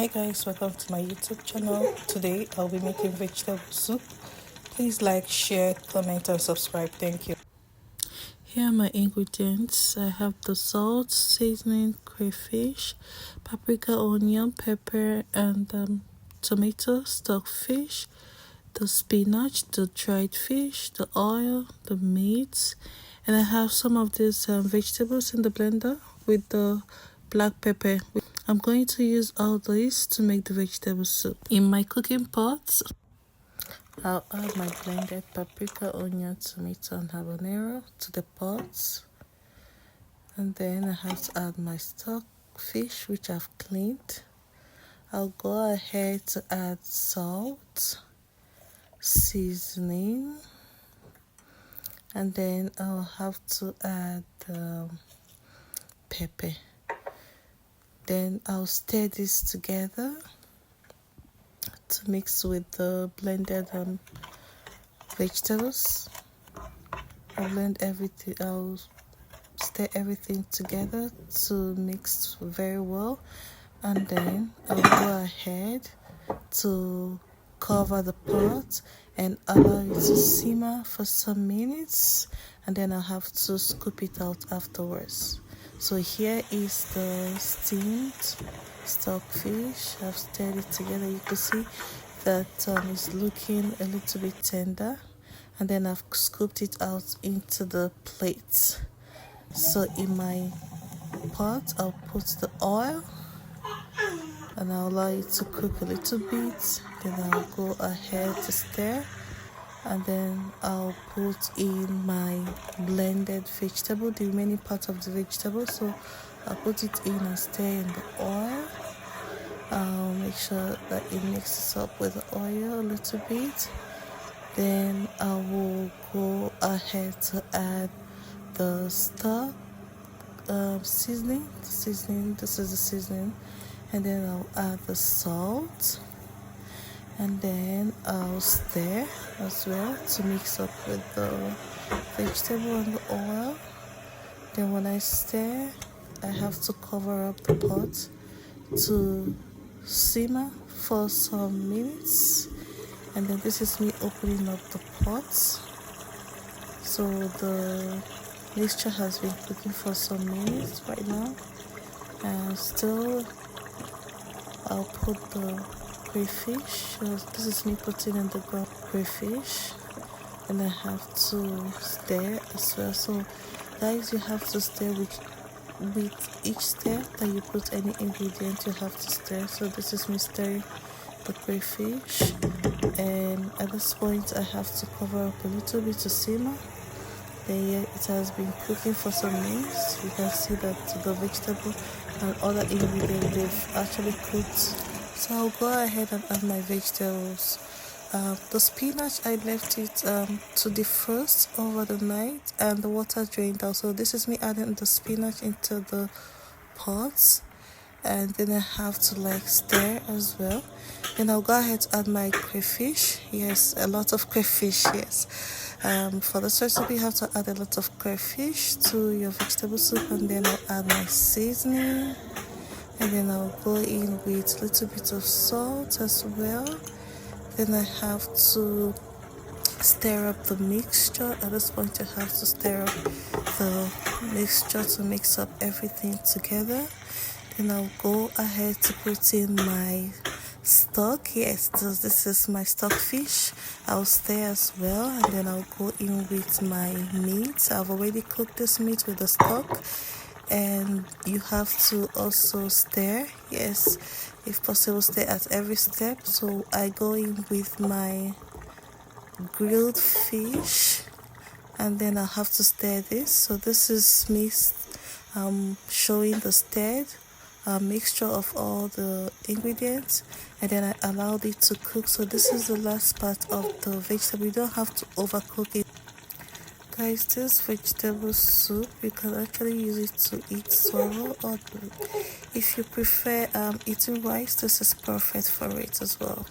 Hi guys, welcome to my YouTube channel. Today I'll be making vegetable soup. Please like, share, comment and subscribe. Thank you. Here are my ingredients. I have the salt, seasoning, crayfish, paprika, onion, pepper and tomato, stockfish, the spinach, the dried fish, the oil, the meat, and I have some of these vegetables in the blender with the black pepper. I'm going to use all these to make the vegetable soup. In my cooking pot, I'll add my blended paprika, onion, tomato and habanero to the pot. And then I have to add my stock fish, which I've cleaned. I'll go ahead to add salt, seasoning, and then I'll have to add pepper. Then I'll stir this together to mix with the blended vegetables. I'll stir everything together to mix very well, and then I'll go ahead to cover the pot and allow it to simmer for some minutes, and then I'll have to scoop it out afterwards. So here is the steamed stockfish. I've stirred it together. You can see that it's looking a little bit tender, and then I've scooped it out into the plate. So in my pot I'll put the oil and I'll allow it to cook a little bit. Then I'll go ahead to stir, and then I'll put in my blended vegetable, the remaining part of the vegetable. So I'll put it in and stir in the oil. I'll make sure that it mixes up with the oil a little bit. Then I will go ahead to add the stock seasoning. This is the seasoning. And then I'll add the salt, and then I'll stir as well to mix up with the vegetable and the oil. Then when I stir, I have to cover up the pot to simmer for some minutes. And then this is me opening up the pot. So the mixture has been cooking for some minutes right now, and still I'll put the crayfish. This is me putting in the ground crayfish, and I have to stir as well. So guys, you have to stir with each stir that you put any ingredient, you have to stir. So this is me stirring the crayfish, and at this point I have to cover up a little bit to simmer. Then it has been cooking for some minutes. You can see that the vegetable and other ingredients, they've actually cooked. So I'll go ahead and add my vegetables. The spinach, I left it to defrost over the night, and the water drained out. So this is me adding the spinach into the pots, and then I have to stir as well. Then I'll go ahead to add my crayfish. Yes, a lot of crayfish. Yes. For this recipe, you have to add a lot of crayfish to your vegetable soup, and then I'll add my seasoning, and then I'll go in with a little bit of salt as well. Then I have to stir up the mixture. At this point, you have to stir up the mixture to mix up everything together. Then I'll go ahead to put in my stock. Yes, this is my stock fish. I'll stir as well, and then I'll go in with my meat. I've already cooked this meat with the stock, and you have to also stir. Yes, if possible, stir at every step. So I go in with my grilled fish, and then I'll have to stir this. So this is me showing the stirred mixture of all the ingredients, and then I allowed it to cook. So this is the last part of the vegetable. You don't have to overcook it. Guys, this vegetable soup, you can actually use it to eat swallow, or if you prefer eating rice, this is perfect for it as well.